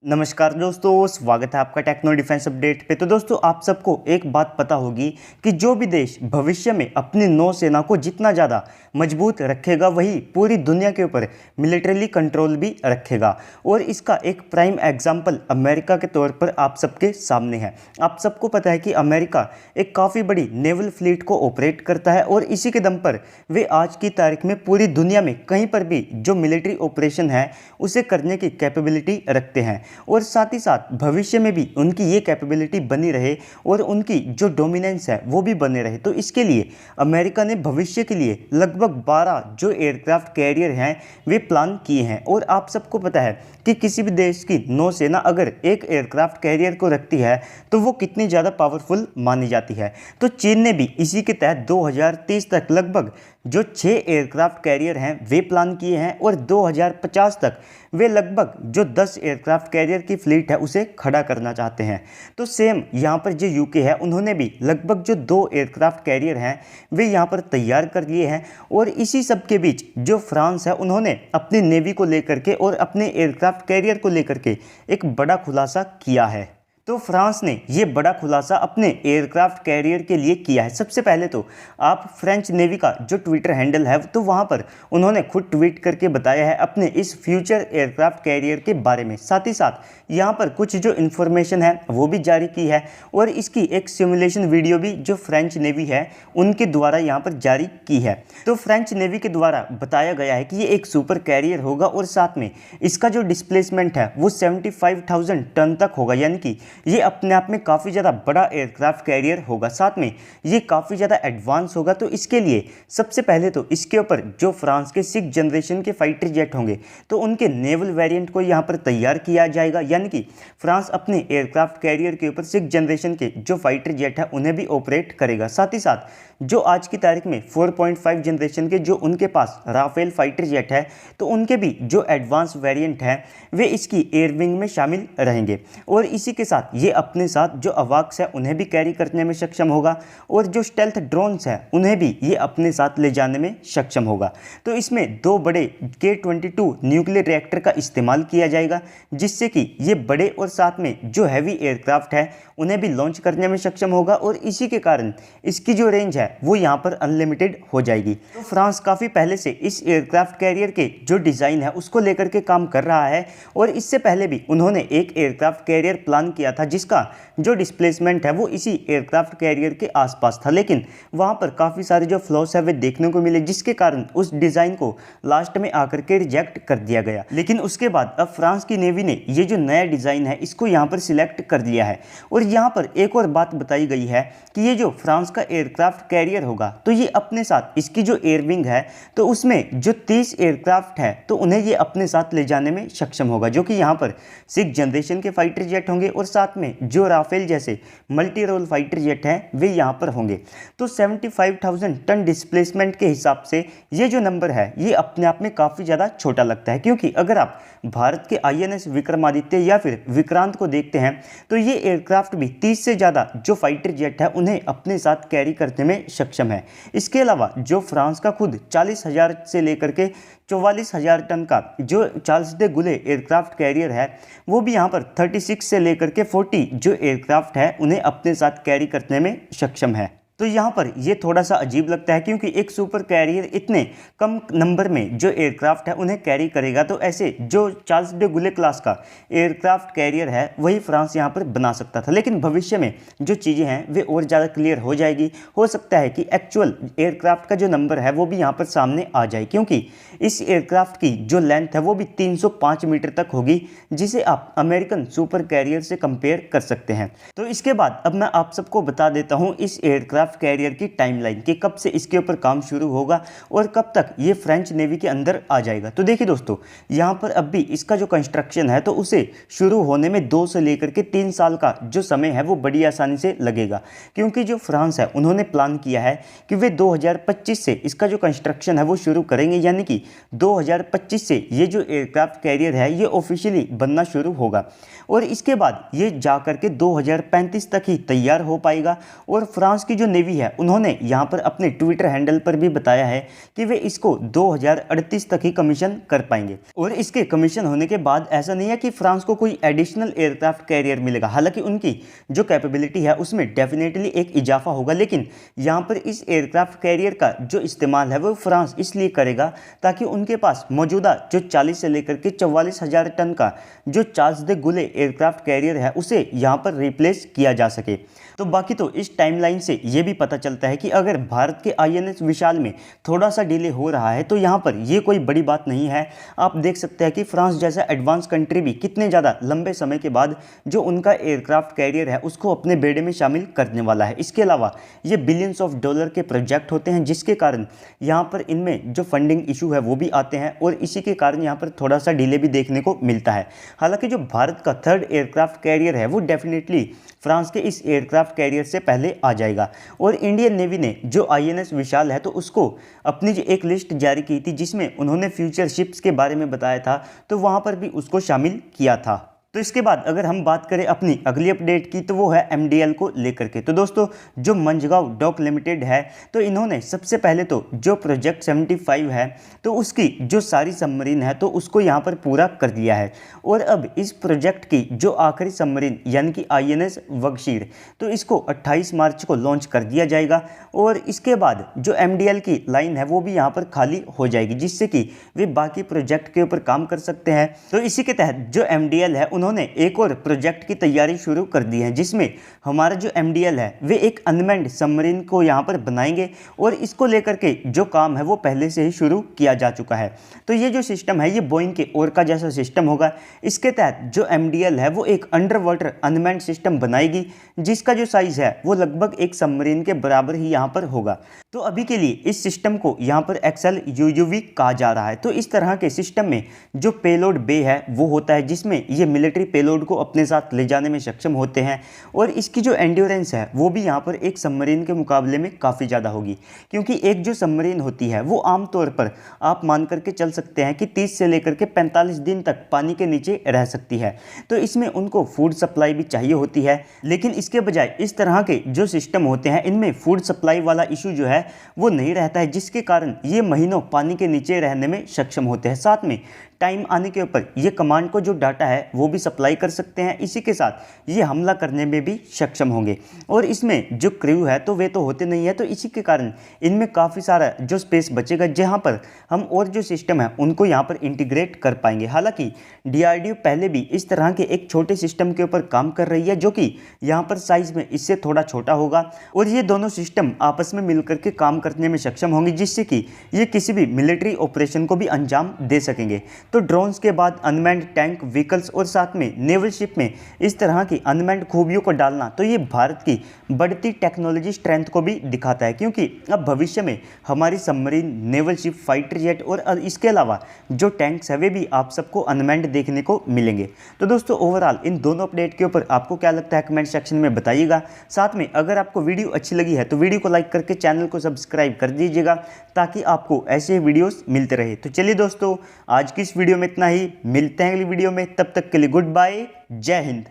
नमस्कार दोस्तों, स्वागत है आपका टेक्नो डिफेंस अपडेट पे। तो दोस्तों, आप सबको एक बात पता होगी कि जो भी देश भविष्य में अपनी नौसेना को जितना ज़्यादा मजबूत रखेगा, वही पूरी दुनिया के ऊपर मिलिट्रीली कंट्रोल भी रखेगा। और इसका एक प्राइम एग्जांपल अमेरिका के तौर पर आप सबके सामने है। आप सबको पता है कि अमेरिका एक काफ़ी बड़ी नेवल फ्लीट को ऑपरेट करता है और इसी के दम पर वे आज की तारीख में पूरी दुनिया में कहीं पर भी जो मिलिट्री ऑपरेशन है उसे करने की कैपेबिलिटी रखते हैं। और साथ ही साथ भविष्य में भी उनकी ये कैपेबिलिटी बनी रहे और उनकी जो डोमिनेंस है वो भी बने रहे। तो इसके लिए अमेरिका ने भविष्य के लिए लगभग 12 जो एयरक्राफ्ट कैरियर हैं वे प्लान किए हैं। और आप सबको पता है कि किसी भी देश की नौसेना अगर एक एयरक्राफ्ट कैरियर को रखती है तो वो कितनी ज़्यादा पावरफुल मानी जाती है। तो चीन ने भी इसी के तहत 2030 तक लगभग जो 6 एयरक्राफ्ट कैरियर हैं वे प्लान किए हैं और 2050 तक वे लगभग जो 10 एयरक्राफ्ट कैरियर की फ्लीट है उसे खड़ा करना चाहते हैं। तो सेम यहाँ पर जो यूके है उन्होंने भी लगभग जो 2 एयरक्राफ्ट कैरियर हैं वे यहाँ पर तैयार कर लिए हैं। और इसी सब के बीच जो फ्रांस है उन्होंने अपनी नेवी को लेकर के और अपने एयरक्राफ्ट कैरियर को लेकर के एक बड़ा खुलासा किया है। तो फ्रांस ने ये बड़ा खुलासा अपने एयरक्राफ्ट कैरियर के लिए किया है। सबसे पहले तो आप फ्रेंच नेवी का जो ट्विटर हैंडल है तो वहाँ पर उन्होंने खुद ट्वीट करके बताया है अपने इस फ्यूचर एयरक्राफ्ट कैरियर के बारे में। साथ ही साथ यहाँ पर कुछ जो इन्फॉर्मेशन है वो भी जारी की है और इसकी एक सिमुलेशन वीडियो भी जो फ्रेंच नेवी है उनके द्वारा यहाँ पर जारी की है। तो फ्रेंच नेवी के द्वारा बताया गया है कि ये एक सुपर कैरियर होगा और साथ में इसका जो डिस्प्लेसमेंट है वो 75,000 टन तक होगा, यानी कि ये अपने आप में काफ़ी ज़्यादा बड़ा एयरक्राफ्ट कैरियर होगा। साथ में ये काफ़ी ज़्यादा एडवांस होगा। तो इसके लिए सबसे पहले तो इसके ऊपर जो फ्रांस के 6th जनरेशन के फाइटर जेट होंगे तो उनके नेवल वेरिएंट को यहाँ पर तैयार किया जाएगा, यानी कि फ्रांस अपने एयरक्राफ्ट कैरियर के ऊपर 6th जनरेशन के जो फाइटर जेट है उन्हें भी ऑपरेट करेगा। साथ ही साथ जो आज की तारीख में 4.5 जनरेशन के जो उनके पास राफेल फाइटर जेट है तो उनके भी जो एडवांस वेरिएंट है वे इसकी एयरविंग में शामिल रहेंगे। और इसी के साथ ये अपने साथ जो अवाक्स है उन्हें भी कैरी करने में सक्षम होगा और जो स्टेल्थ ड्रोन्स है उन्हें भी ये अपने साथ ले जाने में सक्षम होगा। तो इसमें 2 बड़े K-22 न्यूक्लियर रिएक्टर का इस्तेमाल किया जाएगा, जिससे कि ये बड़े और साथ में जो हैवी एयरक्राफ्ट है उन्हें भी लॉन्च करने में सक्षम होगा। और इसी के कारण इसकी जो रेंज है वो यहाँ पर अनलिमिटेड हो जाएगी। तो फ्रांस काफ़ी पहले से इस एयरक्राफ्ट कैरियर के जो डिज़ाइन है उसको लेकर के काम कर रहा है और इससे पहले भी उन्होंने एक एयरक्राफ्ट कैरियर प्लान किया था जिसका जो डिस्प्लेसमेंट है वो इसी एयरक्राफ्ट कैरियर के आसपास था, लेकिन वहाँ पर काफ़ी सारे जो फ्लॉस है वे देखने को मिले, जिसके कारण उस डिज़ाइन को लास्ट में आकर के रिजेक्ट कर दिया गया। लेकिन उसके बाद अब फ्रांस की नेवी ने ये जो नया डिज़ाइन है इसको यहाँ पर सिलेक्ट कर लिया है। और यहाँ पर एक और बात बताई गई है कि ये जो फ्रांस का एयरक्राफ्ट कैरियर होगा तो ये अपने साथ इसकी जो एयरविंग है तो उसमें जो 30 एयरक्राफ्ट है तो उन्हें ये अपने साथ ले जाने में सक्षम होगा, जो कि यहाँ पर 6th जनरेशन के फाइटर जेट होंगे और साथ में जो राफेल जैसे मल्टी रोल फाइटर जेट हैं वे यहाँ पर होंगे। तो 75,000 टन डिस्प्लेसमेंट के हिसाब से ये जो नंबर है ये अपने आप में काफ़ी ज़्यादा छोटा लगता है, क्योंकि अगर आप भारत के INS विक्रमादित्य या फिर विक्रांत को देखते हैं तो ये एयरक्राफ्ट भी 30 से ज़्यादा जो फाइटर जेट है उन्हें अपने साथ कैरी करने में सक्षम है। इसके अलावा जो फ्रांस का खुद 40,000 से लेकर के 44,000 टन का जो चार्ल्स डे गुले एयरक्राफ्ट कैरियर है वो भी यहाँ पर 36 से लेकर के 40 जो एयरक्राफ्ट है उन्हें अपने साथ कैरी करने में सक्षम है। तो यहाँ पर ये थोड़ा सा अजीब लगता है, क्योंकि एक सुपर कैरियर इतने कम नंबर में जो एयरक्राफ्ट है उन्हें कैरी करेगा, तो ऐसे जो चार्ल्स डे गुले क्लास का एयरक्राफ्ट कैरियर है वही फ्रांस यहाँ पर बना सकता था। लेकिन भविष्य में जो चीज़ें हैं वे और ज़्यादा क्लियर हो जाएगी। हो सकता है कि एक्चुअल एयरक्राफ्ट का जो नंबर है वो भी यहाँ पर सामने आ जाए, क्योंकि इस एयरक्राफ्ट की जो लेंथ है वो भी 305 मीटर तक होगी, जिसे आप अमेरिकन सुपर कैरियर से कंपेयर कर सकते हैं। तो इसके बाद अब मैं आप सबको बता देता हूँ इस एयरक्राफ्ट कैरियर की टाइमलाइन कि कब से इसके ऊपर काम शुरू होगा और कब तक ये फ्रेंच नेवी के अंदर आ जाएगा। तो देखिए दोस्तों, यहाँ पर अब भी इसका जो कंस्ट्रक्शन है तो उसे शुरू होने में 2 से लेकर के 3 साल का जो समय है वो बड़ी आसानी से लगेगा, क्योंकि जो फ्रांस है उन्होंने प्लान किया है कि वे 2025 से इसका जो कंस्ट्रक्शन है वो शुरू करेंगे, यानी कि 2025 से ये जो एयरक्राफ्ट कैरियर है ये ऑफिशियली बनना शुरू होगा और इसके बाद ये जा करके 2035 तक ही तैयार हो पाएगा। और फ्रांस की जो लेवी है, उन्होंने यहाँ पर अपने ट्विटर हैंडल पर भी बताया है कि वे इसको 2038 तक ही कमीशन कर पाएंगे। और इसके कमीशन होने के बाद ऐसा नहीं है कि फ्रांस को कोई एडिशनल एयरक्राफ्ट कैरियर मिलेगा, हालांकि उनकी जो कैपेबिलिटी है उसमें डेफिनेटली एक इजाफा होगा, लेकिन यहाँ पर इस एयरक्राफ्ट कैरियर का जो इस्तेमाल है वो फ्रांस इसलिए करेगा ताकि उनके पास मौजूदा जो 40 से लेकर के 44,000 टन का जो Charles de Gaulle aircraft carrier है उसे यहाँ पर रिप्लेस किया जा सके। तो बाकी तो इस टाइमलाइन से ये भी पता चलता है कि अगर भारत के INS विशाल में थोड़ा सा डिले हो रहा है तो यहाँ पर ये कोई बड़ी बात नहीं है। आप देख सकते हैं कि फ्रांस जैसा एडवांस कंट्री भी कितने ज़्यादा लंबे समय के बाद जो उनका एयरक्राफ्ट कैरियर है उसको अपने बेड़े में शामिल करने वाला है। इसके अलावा ये बिलियंस ऑफ डॉलर के प्रोजेक्ट होते हैं, जिसके कारण यहाँ पर इनमें जो फंडिंग इशू है वो भी आते हैं और इसी के कारण यहाँ पर थोड़ा सा डिले भी देखने को मिलता है। हालांकि जो भारत का थर्ड एयरक्राफ्ट कैरियर है वो डेफिनेटली फ्रांस के इस एयरक्राफ्ट कैरियर से पहले आ जाएगा। और इंडियन नेवी ने जो INS विशाल है तो उसको अपनी जो एक लिस्ट जारी की थी जिसमें उन्होंने फ्यूचर शिप्स के बारे में बताया था, तो वहाँ पर भी उसको शामिल किया था। तो इसके बाद अगर हम बात करें अपनी अगली अपडेट की तो वो है MDL को लेकर के। तो दोस्तों जो मंझगांव डॉक लिमिटेड है तो इन्होंने सबसे पहले तो जो प्रोजेक्ट 75 है तो उसकी जो सारी सबमरीन है तो उसको यहाँ पर पूरा कर दिया है। और अब इस प्रोजेक्ट की जो आखिरी सबमरीन यानी कि INS वगशीर तो इसको 28 मार्च को लॉन्च कर दिया जाएगा और इसके बाद जो MDL की लाइन है वो भी यहाँ पर खाली हो जाएगी, जिससे कि वे बाकी प्रोजेक्ट के ऊपर काम कर सकते हैं। तो इसी के तहत जो MDL है उन्होंने एक और प्रोजेक्ट की तैयारी शुरू कर दी है, जिसमें हमारा जो MDL है वे एक अनमैन्ड सबमरीन को यहाँ पर बनाएंगे और इसको लेकर के जो काम है वो पहले से ही शुरू किया जा चुका है। तो ये जो सिस्टम है ये बोइंग के ओरका जैसा सिस्टम होगा। इसके तहत जो MDL है वो एक अंडर वाटर अनमैन्ड सिस्टम बनाएगी, जिसका जो साइज है वो लगभग एक सबमरीन के बराबर ही यहाँ पर होगा। तो अभी के लिए इस सिस्टम को यहाँ पर XL UUV कहा जा रहा है। तो इस तरह के सिस्टम में जो पेलोड बे है वो होता है, जिसमें ये मिलिट्री पेलोड को अपने साथ ले जाने में सक्षम होते हैं और इसकी जो एंड्योरेंस है वो भी यहाँ पर एक सबमरीन के मुकाबले में काफ़ी ज़्यादा होगी, क्योंकि एक जो सबमरीन होती है वो आमतौर पर आप मान करके चल सकते हैं कि 30 से लेकर के 45 दिन तक पानी के नीचे रह सकती है। तो इसमें उनको फूड सप्लाई भी चाहिए होती है, लेकिन इसके बजाय इस तरह के जो सिस्टम होते हैं इनमें फूड सप्लाई वाला इशू जो है वो नहीं रहता है, जिसके कारण ये महीनों पानी के नीचे रहने में सक्षम होते हैं। साथ में टाइम आने के ऊपर ये कमांड को जो डाटा है वो भी सप्लाई कर सकते हैं। इसी के साथ ये हमला करने में भी सक्षम होंगे और इसमें जो क्रू है तो वे तो होते नहीं है, तो इसी के कारण इनमें काफ़ी सारा जो स्पेस बचेगा जहां पर हम और जो सिस्टम है उनको यहां पर इंटीग्रेट कर पाएंगे। हालांकि DRDO पहले भी इस तरह के एक छोटे सिस्टम के ऊपर काम कर रही है जो कि यहाँ पर साइज में इससे थोड़ा छोटा होगा और ये दोनों सिस्टम आपस में मिलकर के काम करने में सक्षम होंगे, जिससे कि ये किसी भी मिलिट्री ऑपरेशन को भी अंजाम दे सकेंगे। तो ड्रोन्स के बाद अनमैन्ड टैंक व्हीकल्स और साथ में नेवल शिप में इस तरह की अनमैन्ड खूबियों को डालना तो ये भारत की बढ़ती टेक्नोलॉजी स्ट्रेंथ को भी दिखाता है, क्योंकि अब भविष्य में हमारी submarine, naval ship, fighter jet और इसके अलावा जो टैंक्स है वे भी आप सबको अनमैन्ड देखने को मिलेंगे। तो दोस्तों ओवरऑल इन दोनों अपडेट के ऊपर आपको क्या लगता है कमेंट सेक्शन में बताइएगा। साथ में अगर आपको वीडियो अच्छी लगी है तो वीडियो को लाइक करके चैनल को सब्सक्राइब कर दीजिएगा ताकि आपको ऐसे वीडियोस मिलते रहे। तो चलिए दोस्तों आज की इस वीडियो में इतना ही, मिलते हैं अगली वीडियो में, तब तक के लिए गुड बाय, जय हिंद।